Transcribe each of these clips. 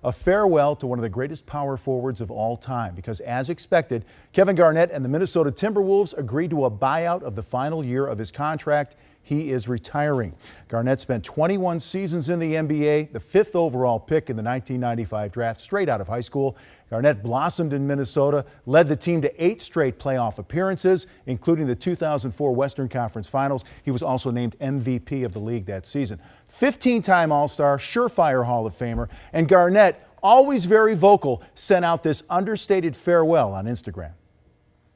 a farewell to one of the greatest power forwards of all time, because as expected, Kevin Garnett and the Minnesota Timberwolves agreed to a buyout of the final year of his contract. He is retiring. Garnett spent 21 seasons in the NBA, the 5th overall pick in the 1995 draft, straight out of high school. Garnett blossomed in Minnesota, led the team to 8 straight playoff appearances, including the 2004 Western Conference Finals. He was also named MVP of the league that season. 15-time All-Star, surefire Hall of Famer, and Garnett, always very vocal, sent out this understated farewell on Instagram.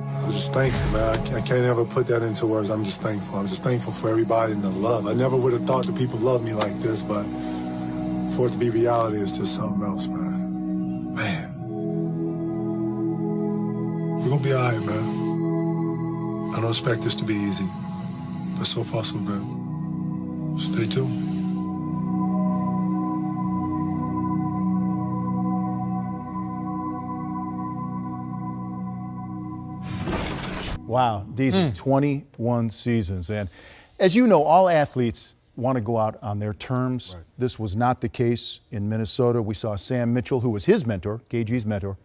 I'm just thankful, man. I can't ever put that into words. I'm just thankful. I'm just thankful for everybody and the love. I never would have thought that people loved me like this, but for it to be reality is just something else, man. Man. We're going to be all right, man. I don't expect this to be easy, but so far so good. Stay tuned. Wow, these are 21 seasons. And as you know, all athletes want to go out on their terms. Right. This was not the case in Minnesota. We saw Sam Mitchell, who was his mentor, KG's mentor,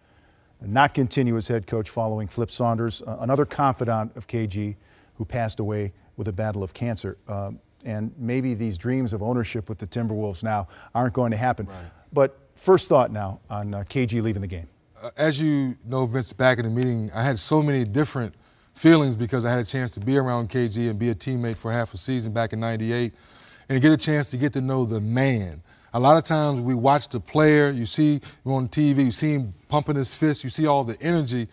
not continue as head coach following Flip Saunders, another confidant of KG, who passed away with a battle of cancer. And maybe these dreams of ownership with the Timberwolves now aren't going to happen. Right. But first thought now on KG leaving the game. As you know, Vince, back in the meeting, I had so many different feelings because I had a chance to be around KG and be a teammate for half a season back in '98 and get a chance to get to know the man. A lot of times we watch the player, you see him on TV, you see him pumping his fist, you see all the energy,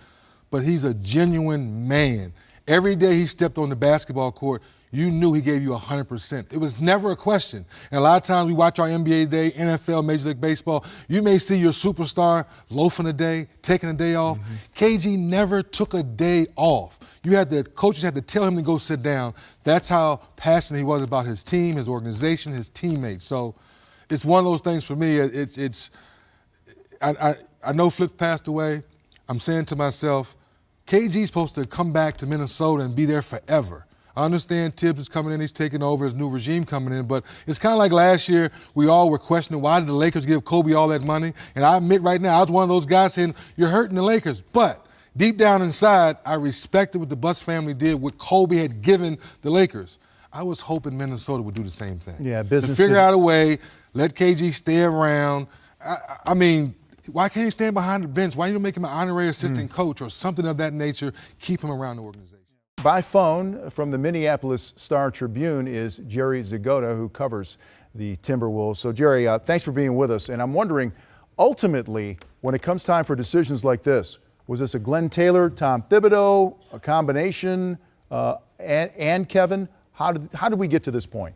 but he's a genuine man. Every day he stepped on the basketball court, you knew he gave you 100%. It was never a question. And a lot of times we watch our NBA day, NFL, Major League Baseball, you may see your superstar loafing a day, taking a day off. KG never took a day off. Coaches had to tell him to go sit down. That's how passionate he was about his team, his organization, his teammates. So it's one of those things for me. I know Flip passed away. I'm saying to myself, KG's supposed to come back to Minnesota and be there forever. I understand Tibbs is coming in, he's taking over, his new regime coming in, but it's kind of like last year, we all were questioning why did the Lakers give Kobe all that money? And I admit right now, I was one of those guys saying, you're hurting the Lakers. But deep down inside, I respected what the Buss family did, what Kobe had given the Lakers. I was hoping Minnesota would do the same thing. Yeah, business. To figure out a way, let KG stay around. I mean, why can't he stand behind the bench? Why don't you make him an honorary assistant coach or something of that nature? Keep him around the organization. By phone from the Minneapolis Star-Tribune is Jerry Zgoda, who covers the Timberwolves. So, Jerry, thanks for being with us. And I'm wondering, ultimately, when it comes time for decisions like this, was this a Glenn Taylor, Tom Thibodeau, a combination, and Kevin? How did we get to this point?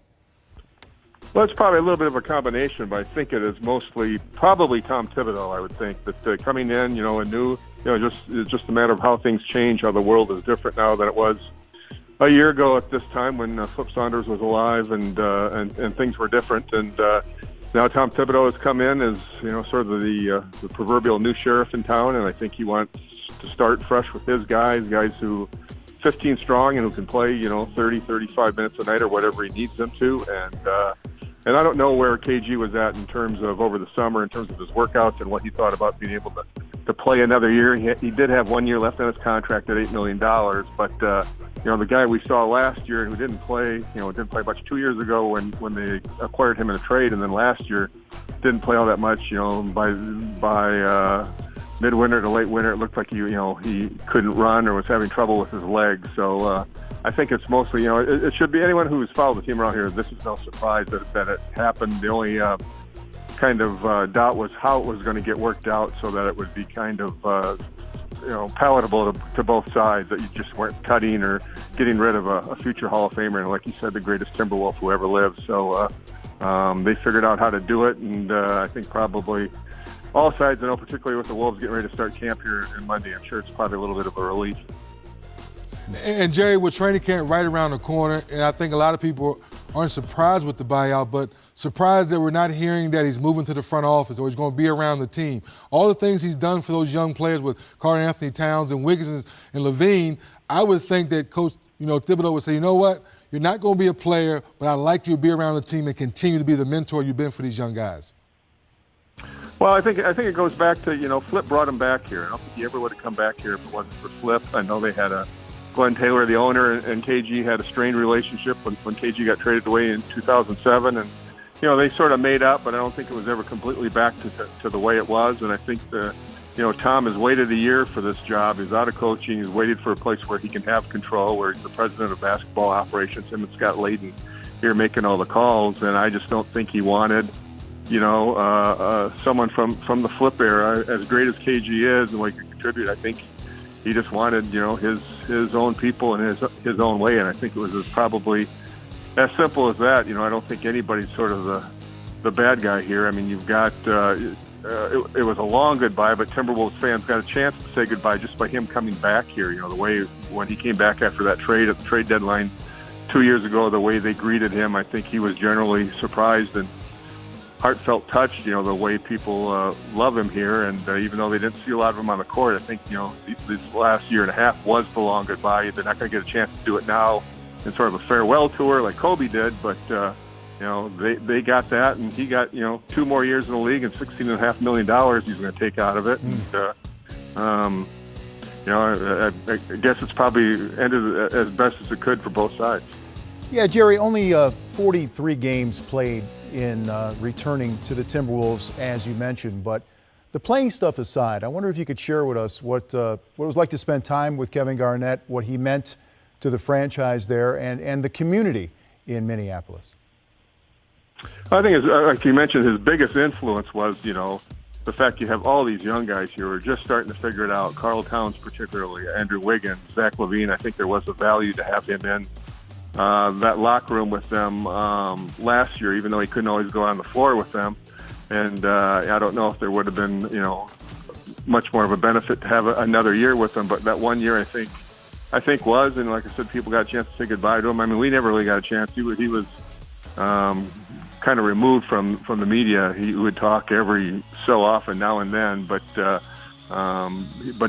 Well, it's probably a little bit of a combination, but I think it is mostly probably Tom Thibodeau. I would think that coming in, and new, it's just a matter of how things change, how the world is different now than it was a year ago at this time when Flip Saunders was alive and things were different. And now Tom Thibodeau has come in as sort of the proverbial new sheriff in town, and I think he wants to start fresh with his guys who 15 strong and who can play 30, 35 minutes a night or whatever he needs them to. And I don't know where KG was at in terms of over the summer, in terms of his workouts and what he thought about being able to play another year. He did have 1 year left on his contract at $8 million, but the guy we saw last year who didn't play much 2 years ago when they acquired him in a trade, and then last year didn't play all that much. By midwinter to late winter, it looked like he couldn't run or was having trouble with his legs. So I think it's mostly, it should be anyone who's followed the team around here. This is no surprise that it happened. The only kind of doubt was how it was going to get worked out so that it would be kind of, palatable to both sides, that you just weren't cutting or getting rid of a future Hall of Famer, and like you said, the greatest Timberwolf who ever lived. So they figured out how to do it, and I think probably all sides, particularly with the Wolves getting ready to start camp here on Monday, I'm sure it's probably a little bit of a relief. And Jerry, with training camp right around the corner, and I think a lot of people aren't surprised with the buyout, but surprised that we're not hearing that he's moving to the front office or he's going to be around the team. All the things he's done for those young players with Karl-Anthony Towns and Wiggins and Levine, I would think that Coach Thibodeau would say, you know what, you're not going to be a player, but I'd like you to be around the team and continue to be the mentor you've been for these young guys. Well, I think it goes back to, Flip brought him back here. I don't think he ever would have come back here if it wasn't for Flip. I know they had Glenn Taylor, the owner, and KG had a strained relationship when KG got traded away in 2007, and they sort of made up, but I don't think it was ever completely back to the way it was. And I think Tom has waited a year for this job. He's out of coaching. He's waited for a place where he can have control, where he's the president of basketball operations, him and Scott Layden here making all the calls. And I just don't think he wanted someone from the Flip era, as great as KG is and what he can contribute. I think he just wanted, his own people and his own way. And I think it was probably as simple as that. I don't think anybody's sort of the bad guy here. I mean, you've got it was a long goodbye, but Timberwolves fans got a chance to say goodbye just by him coming back here. The way when he came back after that trade at the trade deadline 2 years ago, the way they greeted him, I think he was generally surprised and heartfelt touched, the way people love him here. And even though they didn't see a lot of him on the court, I think, this last year and a half was the long goodbye. They're not going to get a chance to do it now in sort of a farewell tour like Kobe did, but, they got that, and he got, 2 more years in the league and $16.5 million he's going to take out of it. And, I guess it's probably ended as best as it could for both sides. Yeah, Jerry, only 43 games played in returning to the Timberwolves, as you mentioned. But the playing stuff aside, I wonder if you could share with us what it was like to spend time with Kevin Garnett, what he meant to the franchise there and the community in Minneapolis. I think, like you mentioned, his biggest influence was, the fact you have all these young guys here who are just starting to figure it out. Karl Towns particularly, Andrew Wiggins, Zach LaVine. I think there was a value to have him in that locker room with them last year, even though he couldn't always go on the floor with them. And I don't know if there would have been, much more of a benefit to have another year with them. But that 1 year, I think was, and like I said, people got a chance to say goodbye to him. I mean, we never really got a chance. He was kind of removed from the media. He would talk every so often, now and then, but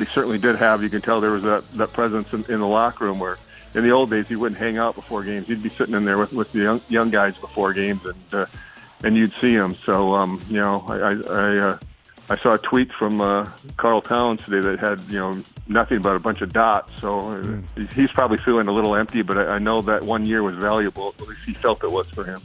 he certainly did have. You can tell there was that presence in the locker room where. In the old days, he wouldn't hang out before games. He'd be sitting in there with the young guys before games, and you'd see him. So, I saw a tweet from Karl Towns today that had nothing but a bunch of dots. So he's probably feeling a little empty. But I know that 1 year was valuable. At least he felt it was for him.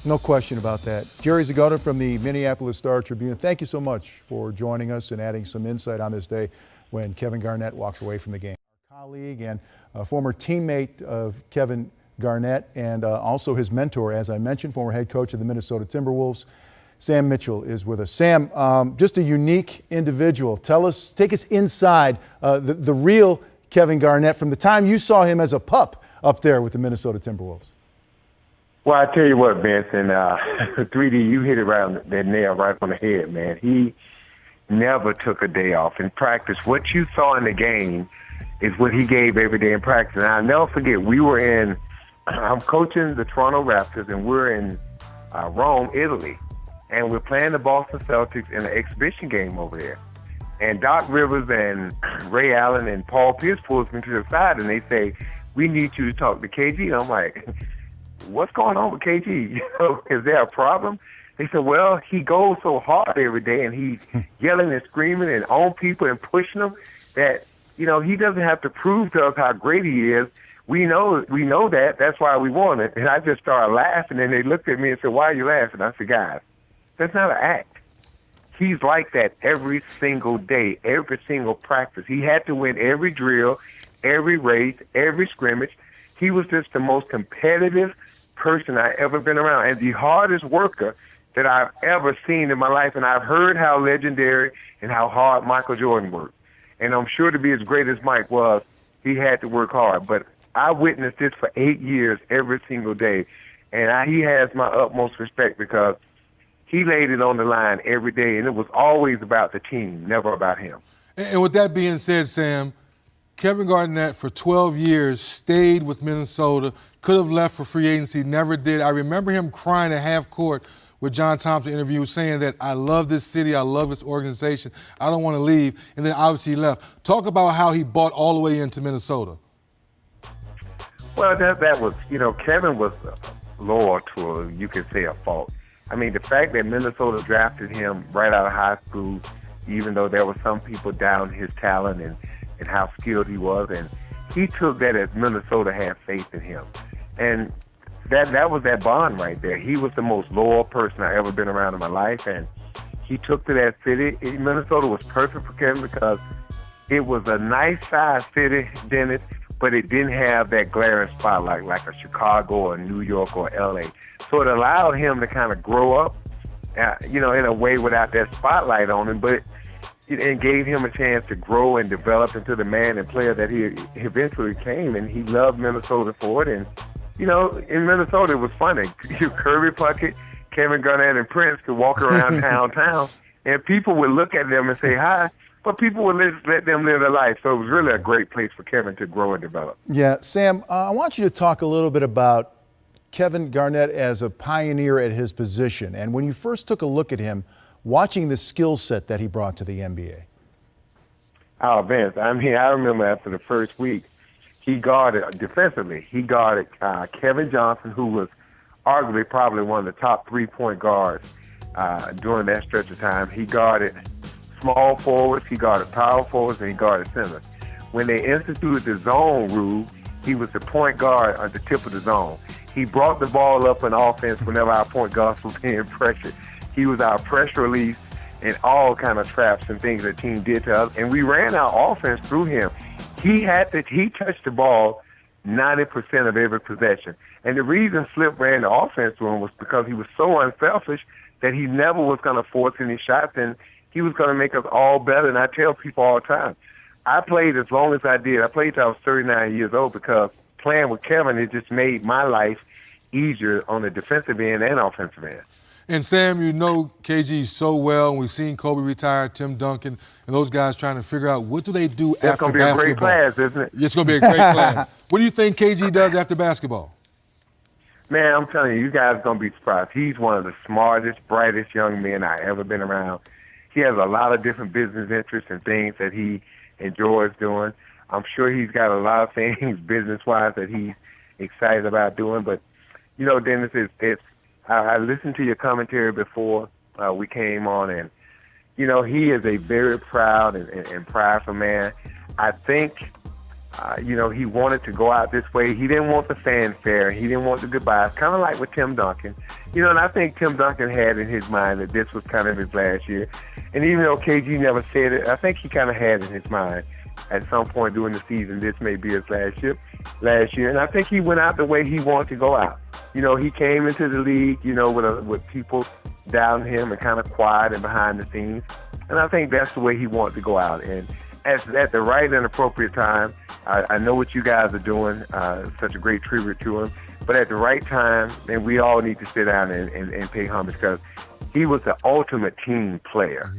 No question about that. Jerry Zgoda from the Minneapolis Star-Tribune. Thank you so much for joining us and adding some insight on this day when Kevin Garnett walks away from the game. Colleague and a former teammate of Kevin Garnett and also his mentor, as I mentioned, former head coach of the Minnesota Timberwolves. Sam Mitchell is with us. Sam, just a unique individual. Take us inside the real Kevin Garnett from the time you saw him as a pup up there with the Minnesota Timberwolves. Well, I tell you what, Vince, and 3D, you hit it right that nail right on the head, man. He never took a day off in practice. What you saw in the game is what he gave every day in practice. And I'll never forget, I'm coaching the Toronto Raptors, and we're in Rome, Italy. And we're playing the Boston Celtics in an exhibition game over there. And Doc Rivers and Ray Allen and Paul Pierce pulls me to the side, and they say, "We need you to talk to KG." And I'm like, "What's going on with KG? Is there a problem?" They said, "Well, he goes so hard every day, and he's yelling and screaming and on people and pushing them that, he doesn't have to prove to us how great he is. We know that. That's why we want it." And I just started laughing, and they looked at me and said, "Why are you laughing?" I said, "Guys, that's not an act. He's like that every single day, every single practice. He had to win every drill, every race, every scrimmage. He was just the most competitive person I ever been around, and the hardest worker that I've ever seen in my life. And I've heard how legendary and how hard Michael Jordan worked. And I'm sure to be as great as Mike was, he had to work hard. But I witnessed this for 8 years every single day. And he has my utmost respect because he laid it on the line every day, and it was always about the team, never about him. And with that being said, Sam, Kevin Garnett for 12 years stayed with Minnesota, could have left for free agency, never did. I remember him crying at half court with John Thompson interview saying that, "I love this city, I love this organization, I don't want to leave," and then obviously he left. Talk about how he bought all the way into Minnesota. Well, that was, Kevin was loyal to, you could say, a fault. I mean, the fact that Minnesota drafted him right out of high school, even though there were some people doubting his talent and how skilled he was, and he took that as Minnesota had faith in him. And that was that bond right there. He was the most loyal person I ever been around in my life, and he took to that city. Minnesota was perfect for Kevin because it was a nice sized city, Dennis, but it didn't have that glaring spotlight like a Chicago or New York or LA. So it allowed him to kind of grow up, in a way without that spotlight on him, but it gave him a chance to grow and develop into the man and player that he eventually became, and he loved Minnesota for it. And, in Minnesota, it was funny. Kirby Puckett, Kevin Garnett, and Prince could walk around town, and people would look at them and say hi, but people would let them live their life. So it was really a great place for Kevin to grow and develop. Yeah, Sam, I want you to talk a little bit about Kevin Garnett as a pioneer at his position. And when you first took a look at him, watching the skill set that he brought to the NBA. Oh, Vince, I remember after the first week, he guarded defensively. He guarded Kevin Johnson, who was arguably probably one of the top 3-point guards during that stretch of time. He guarded small forwards, he guarded power forwards, and he guarded centers. When they instituted the zone rule, he was the point guard at the tip of the zone. He brought the ball up in offense whenever our point guards were being pressured. He was our pressure release and all kind of traps and things the team did to us. And we ran our offense through him. He touched the ball 90% of every possession. And the reason Slip ran the offense through him was because he was so unselfish that he never was going to force any shots, and he was going to make us all better. And I tell people all the time, I played as long as I did. I played till I was 39 years old because playing with Kevin, it just made my life easier on the defensive end and offensive end. And Sam, you know KG so well, and we've seen Kobe retire, Tim Duncan, and those guys trying to figure out what do they do That's after basketball. It's going to be a great class, isn't it? It's going to be a great class. What do you think KG does after basketball? Man, I'm telling you guys are going to be surprised. He's one of the smartest, brightest young men I've ever been around. He has a lot of different business interests and things that he enjoys doing. I'm sure he's got a lot of things business-wise that he's excited about doing. But, Dennis, I listened to your commentary before we came on, and, he is a very proud and prideful man. I think, he wanted to go out this way. He didn't want the fanfare. He didn't want the goodbyes, kind of like with Tim Duncan. And I think Tim Duncan had in his mind that this was kind of his last year. And even though KG never said it, I think he kind of had in his mind at some point during the season this may be his last year. And I think he went out the way he wanted to go out. He came into the league, with people down him and kind of quiet and behind the scenes. And I think that's the way he wanted to go out. And at the right and appropriate time, I know what you guys are doing, such a great tribute to him. But at the right time, and we all need to sit down and pay homage because he was the ultimate team player.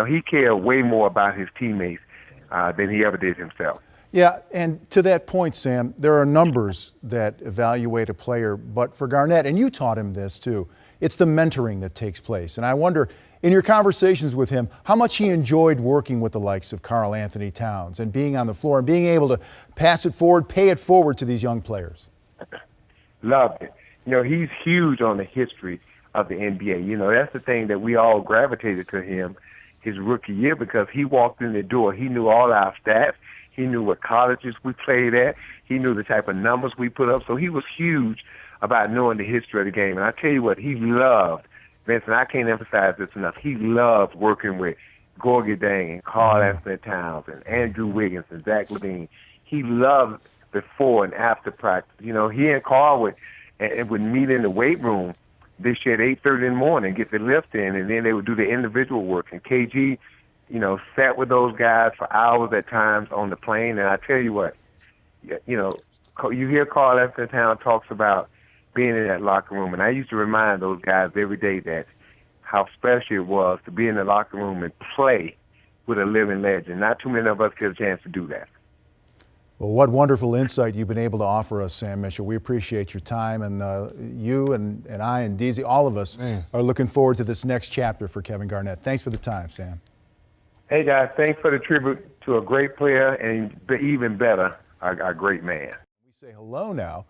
He cared way more about his teammates than he ever did himself. Yeah, and to that point, Sam, there are numbers that evaluate a player, but for Garnett, and you taught him this too, it's the mentoring that takes place. And I wonder, in your conversations with him, how much he enjoyed working with the likes of Karl Anthony Towns and being on the floor and being able to pass it forward, pay it forward to these young players. Loved it. He's huge on the history of the NBA. That's the thing that we all gravitated to him his rookie year because he walked in the door. He knew all our stats. He knew what colleges we played at. He knew the type of numbers we put up. So he was huge about knowing the history of the game. And I tell you what, he loved, Vincent, I can't emphasize this enough, he loved working with Gorgie Dang and Karl Anthony Towns and Andrew Wiggins and Zach LaVine. He loved before and after practice. He and Karl would meet in the weight room this year at 8:30 in the morning, get the lift in, and then they would do the individual work. And KG, sat with those guys for hours at times on the plane. And I tell you what, you hear Karl Anthony Towns talks about being in that locker room. And I used to remind those guys every day that how special it was to be in the locker room and play with a living legend. Not too many of us get a chance to do that. Well, what wonderful insight you've been able to offer us, Sam Mitchell. We appreciate your time, and you and I and DZ, all of us are looking forward to this next chapter for Kevin Garnett. Thanks for the time, Sam. Hey, guys, thanks for the tribute to a great player and even better, a great man. We say hello now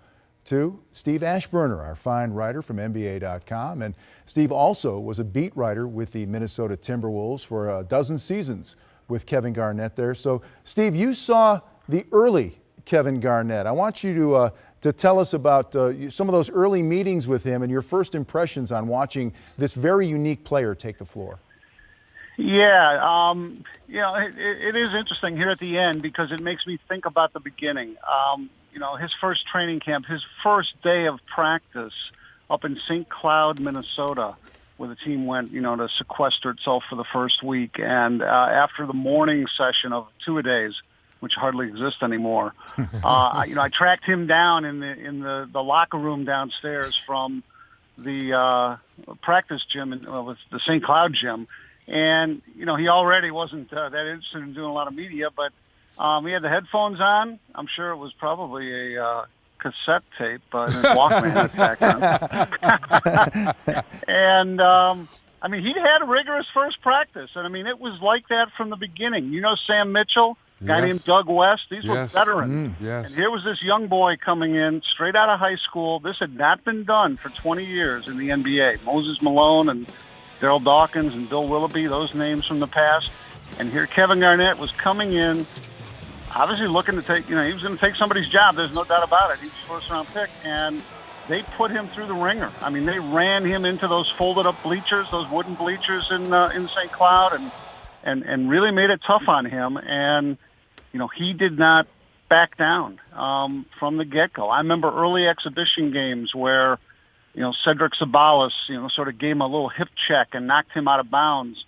to Steve Ashburner, our fine writer from NBA.com. And Steve also was a beat writer with the Minnesota Timberwolves for a dozen seasons with Kevin Garnett there. So, Steve, you saw the early Kevin Garnett. I want you to tell us about some of those early meetings with him and your first impressions on watching this very unique player take the floor. Yeah, it is interesting here at the end because it makes me think about the beginning. His first training camp, his first day of practice up in St. Cloud, Minnesota, where the team went, to sequester itself for the first week. And after the morning session of two-a-days, which hardly exists anymore, I tracked him down in the locker room downstairs from the practice gym, the St. Cloud gym. And, he already wasn't that interested in doing a lot of media, but he had the headphones on. I'm sure it was probably a cassette tape in his Walkman back then. And, he'd had a rigorous first practice. And, it was like that from the beginning. Sam Mitchell, a guy named Doug West. These were veterans. And here was this young boy coming in straight out of high school. This had not been done for 20 years in the NBA. Moses Malone and Daryl Dawkins and Bill Willoughby, those names from the past. And here Kevin Garnett was coming in, obviously looking to take, he was going to take somebody's job. There's no doubt about it. He was first-round pick, and they put him through the ringer. They ran him into those folded-up bleachers, those wooden bleachers in St. Cloud, and really made it tough on him. And, he did not back down from the get-go. I remember early exhibition games where Cedric Sabalas, sort of gave him a little hip check and knocked him out of bounds.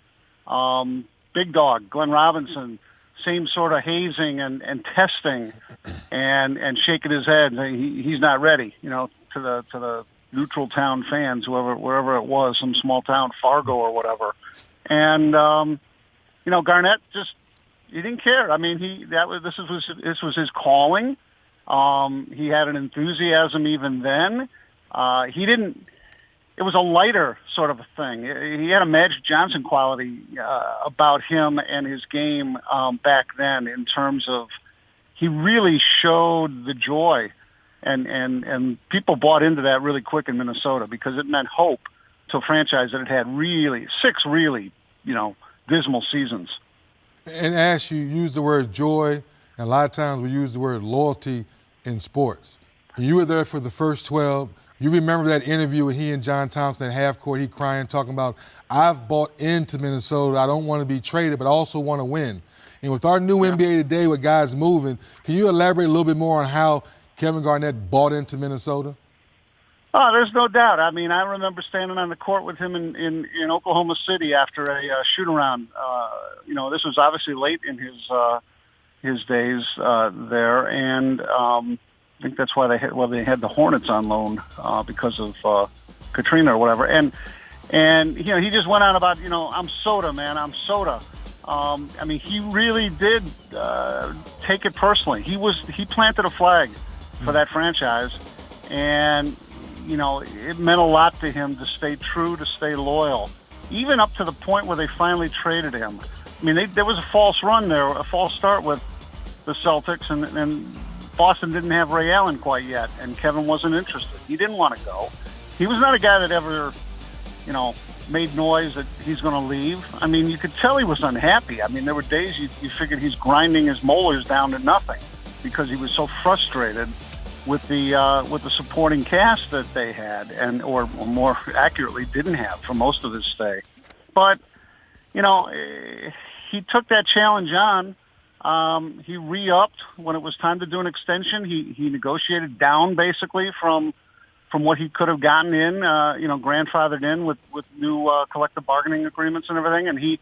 Big dog, Glenn Robinson, same sort of hazing and testing and shaking his head. He's not ready, to the neutral town fans, wherever it was, some small town, Fargo or whatever. And, Garnett just, he didn't care. This was his calling. He had an enthusiasm even then. It was a lighter sort of a thing. He had a Magic Johnson quality about him and his game back then in terms of he really showed the joy. And people bought into that really quick in Minnesota because it meant hope to a franchise that had six really, dismal seasons. And Ash, you use the word joy, and a lot of times we use the word loyalty in sports. And you were there for the first 12. You remember that interview with he and John Thompson at half court, he crying, talking about, I've bought into Minnesota. I don't want to be traded, but I also want to win. And with our new NBA today with guys moving, can you elaborate a little bit more on how Kevin Garnett bought into Minnesota? Oh, there's no doubt. I remember standing on the court with him in Oklahoma City after a shoot-around. This was obviously late in his days there, and I think that's why they had the Hornets on loan because of Katrina or whatever. And he just went on about, I'm soda, man, I'm soda. He really did take it personally. He planted a flag for that franchise, and it meant a lot to him to stay true, to stay loyal, even up to the point where they finally traded him. There was a false run there, a false start with the Celtics, and Boston didn't have Ray Allen quite yet, and Kevin wasn't interested. He didn't want to go. He was not a guy that ever, made noise that he's going to leave. You could tell he was unhappy. There were days you figured he's grinding his molars down to nothing because he was so frustrated with the supporting cast that they had, or more accurately, didn't have for most of his stay. But he took that challenge on. He re-upped when it was time to do an extension. He negotiated down basically from what he could have gotten in, grandfathered in with new collective bargaining agreements and everything. And he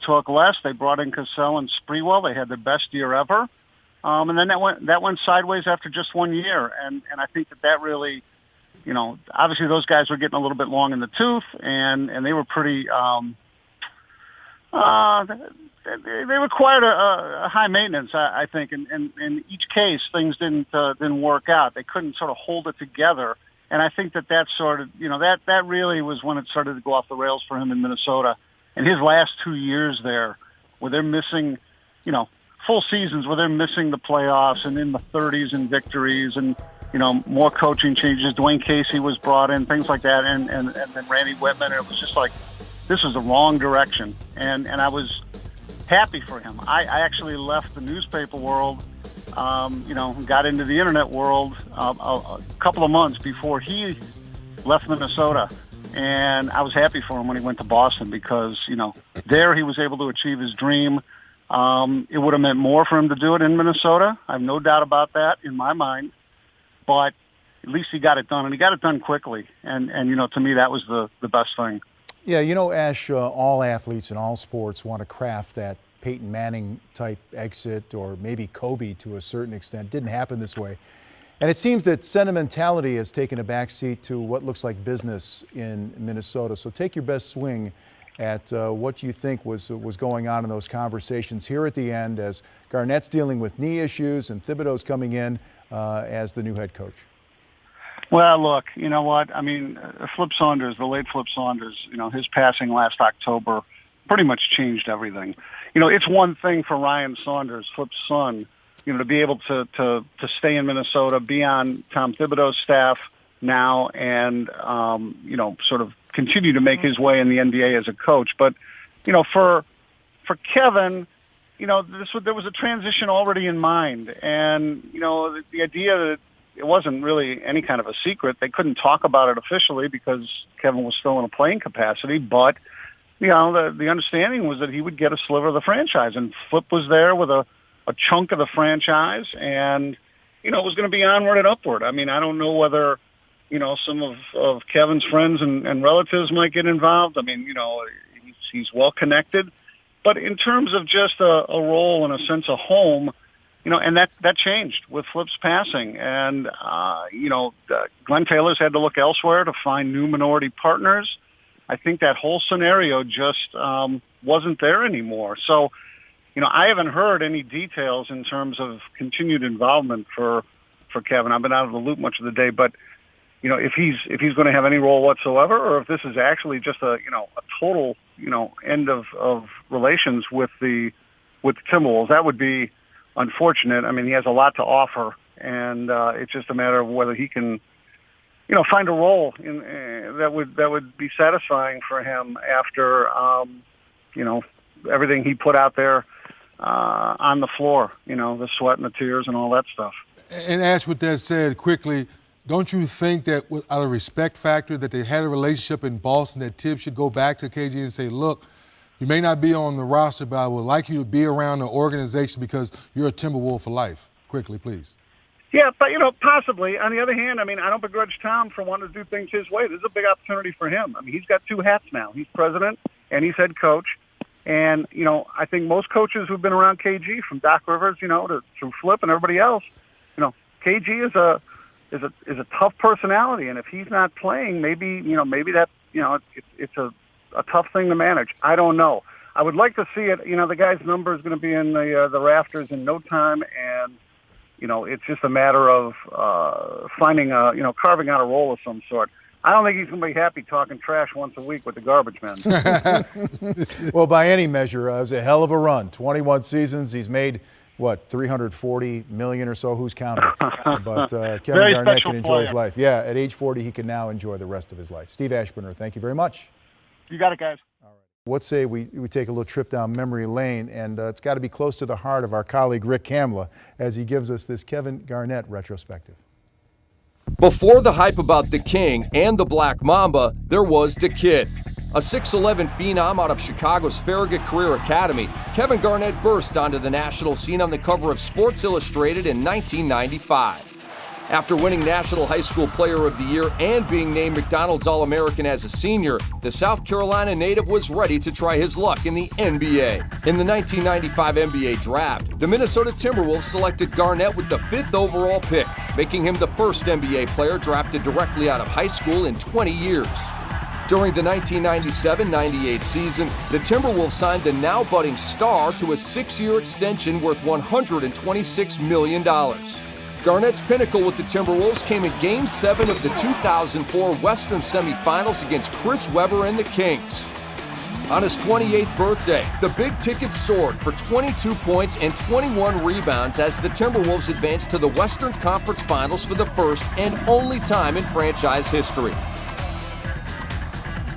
took less. They brought in Cassell and Sprewell. They had their best year ever. And then that went sideways after just 1 year. And I think that really, obviously those guys were getting a little bit long in the tooth, and they were pretty, they required a high maintenance, I think. And in each case, things didn't work out. They couldn't sort of hold it together. And I think that sort of, that really was when it started to go off the rails for him in Minnesota. And his last 2 years there, where they're missing, full seasons where they're missing the playoffs and in the 30s in victories and more coaching changes. Dwayne Casey was brought in, things like that, and then Randy Whitman. It was just like, this is the wrong direction. And I was happy for him. I actually left the newspaper world, got into the internet world a couple of months before he left Minnesota. And I was happy for him when he went to Boston because, there he was able to achieve his dream. It would have meant more for him to do it in Minnesota. I have no doubt about that in my mind. But at least he got it done, and he got it done quickly. And to me, that was the best thing. Yeah, Ash, all athletes in all sports want to craft that Peyton Manning type exit, or maybe Kobe to a certain extent. Didn't happen this way. And it seems that sentimentality has taken a backseat to what looks like business in Minnesota. So take your best swing at what you think was going on in those conversations here at the end as Garnett's dealing with knee issues and Thibodeau's coming in as the new head coach. Well, look, you know what? I mean, Flip Saunders, the late Flip Saunders, his passing last October pretty much changed everything. It's one thing for Ryan Saunders, Flip's son, to be able to stay in Minnesota, be on Tom Thibodeau's staff now, and sort of continue to make his way in the NBA as a coach. But for Kevin, there was a transition already in mind, and the idea that it wasn't really any kind of a secret. They couldn't talk about it officially because Kevin was still in a playing capacity, but the understanding was that he would get a sliver of the franchise, and Flip was there with a chunk of the franchise, and it was going to be onward and upward. I mean, I don't know whether some of Kevin's friends and relatives might get involved. I mean, he's well connected, but in terms of just a role and a sense of home, and that changed with Flip's passing, and Glenn Taylor's had to look elsewhere to find new minority partners. I think that whole scenario just wasn't there anymore. So, I haven't heard any details in terms of continued involvement for Kevin. I've been out of the loop much of the day, but if he's going to have any role whatsoever, or if this is actually just a total end of relations with the Timberwolves, that would be unfortunate. I mean, he has a lot to offer, and it's just a matter of whether he can find a role in that would be satisfying for him after everything he put out there on the floor, the sweat and the tears and all that stuff. And Ash, with that said, quickly, don't you think that out of respect factor that they had a relationship in Boston, that Tibbs should go back to KG and say, look, you may not be on the roster, but I would like you to be around the organization because you're a Timberwolf for life. Quickly, please. Yeah, but, possibly. On the other hand, I mean, I don't begrudge Tom for wanting to do things his way. This is a big opportunity for him. I mean, he's got two hats now. He's president and he's head coach. And, I think most coaches who've been around KG, from Doc Rivers, to Flip and everybody else, KG is a tough personality. And if he's not playing, maybe that, it's a tough thing to manage. I don't know. I would like to see it. The guy's number is going to be in the rafters in no time, and it's just a matter of finding carving out a role of some sort. I don't think he's going to be happy talking trash once a week with the garbage men. Well, by any measure, it was a hell of a run. 21 seasons. He's made, $340 million or so? Who's counting? But Kevin Garnett can enjoy his life. Yeah, at age 40, he can now enjoy the rest of his life. Steve Ashburner, thank you very much. You got it, guys. All right. What say we take a little trip down memory lane, and it's got to be close to the heart of our colleague Rick Kamla as he gives us this Kevin Garnett retrospective. Before the hype about the King and the Black Mamba, there was the Kid. A 6'11 phenom out of Chicago's Farragut Career Academy, Kevin Garnett burst onto the national scene on the cover of Sports Illustrated in 1995. After winning National High School Player of the Year and being named McDonald's All-American as a senior, the South Carolina native was ready to try his luck in the NBA. In the 1995 NBA Draft, the Minnesota Timberwolves selected Garnett with the 5th overall pick, making him the first NBA player drafted directly out of high school in 20 years. During the 1997-98 season, the Timberwolves signed the now budding star to a 6-year extension worth $126 million. Garnett's pinnacle with the Timberwolves came in Game 7 of the 2004 Western semifinals against Chris Webber and the Kings. On his 28th birthday, the big ticket soared for 22 points and 21 rebounds as the Timberwolves advanced to the Western Conference Finals for the first and only time in franchise history.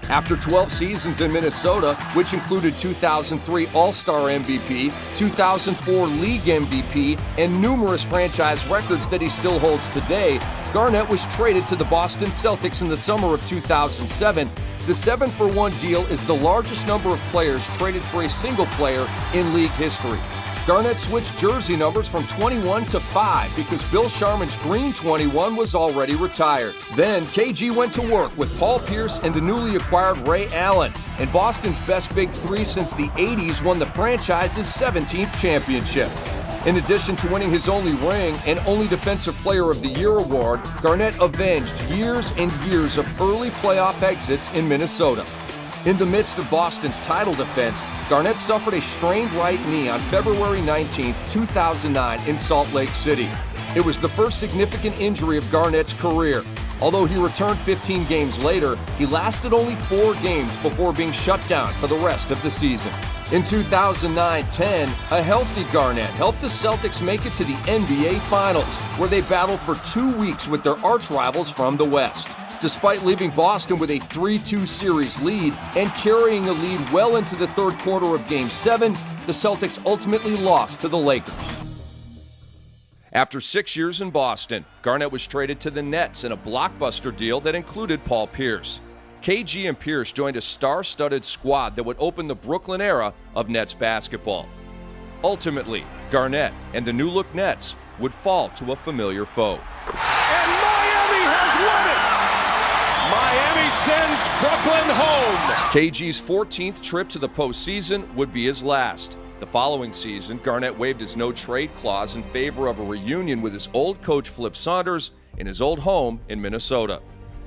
After 12 seasons in Minnesota, which included 2003 All-Star MVP, 2004 League MVP, and numerous franchise records that he still holds today, Garnett was traded to the Boston Celtics in the summer of 2007. The 7-for-1 deal is the largest number of players traded for a single player in league history. Garnett switched jersey numbers from 21 to 5 because Bill Sharman's green 21 was already retired. Then KG went to work with Paul Pierce and the newly acquired Ray Allen, and Boston's best big three since the 80s won the franchise's 17th championship. In addition to winning his only ring and only Defensive Player of the Year award, Garnett avenged years and years of early playoff exits in Minnesota. In the midst of Boston's title defense, Garnett suffered a strained right knee on February 19, 2009 in Salt Lake City. It was the first significant injury of Garnett's career. Although he returned 15 games later, he lasted only 4 games before being shut down for the rest of the season. In 2009-10, a healthy Garnett helped the Celtics make it to the NBA Finals, where they battled for 2 weeks with their arch-rivals from the West. Despite leaving Boston with a 3-2 series lead and carrying a lead well into the third quarter of Game 7, the Celtics ultimately lost to the Lakers. After 6 years in Boston, Garnett was traded to the Nets in a blockbuster deal that included Paul Pierce. KG and Pierce joined a star-studded squad that would open the Brooklyn era of Nets basketball. Ultimately, Garnett and the new-look Nets would fall to a familiar foe. And Miami has won it! Miami sends Brooklyn home! KG's 14th trip to the postseason would be his last. The following season, Garnett waived his no-trade clause in favor of a reunion with his old coach Flip Saunders in his old home in Minnesota.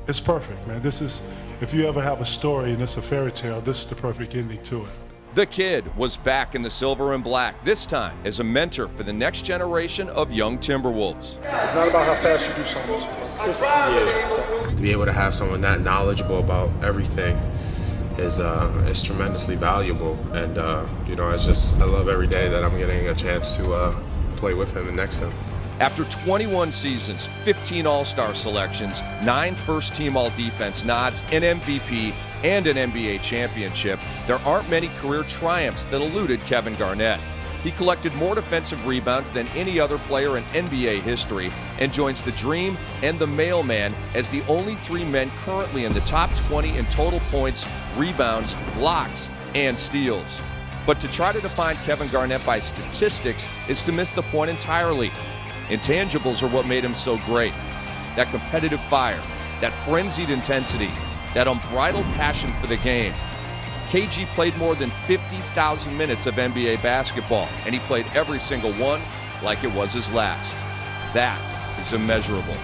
It's perfect, man. This is, if you ever have a story and it's a fairy tale, this is the perfect ending to it. The kid was back in the silver and black, this time as a mentor for the next generation of young Timberwolves. It's not about how fast you do something. To be able to have someone that knowledgeable about everything is tremendously valuable, and I love every day that I'm getting a chance to play with him and next to him. After 21 seasons, 15 All-Star selections, 9 first-team All-Defense nods, an MVP, and an NBA championship, there aren't many career triumphs that eluded Kevin Garnett. He collected more defensive rebounds than any other player in NBA history and joins the Dream and the Mailman as the only 3 men currently in the top 20 in total points, rebounds, blocks, and steals. But to try to define Kevin Garnett by statistics is to miss the point entirely. Intangibles are what made him so great. That competitive fire, that frenzied intensity, that unbridled passion for the game. KG played more than 50,000 minutes of NBA basketball, and he played every single one like it was his last. That is immeasurable.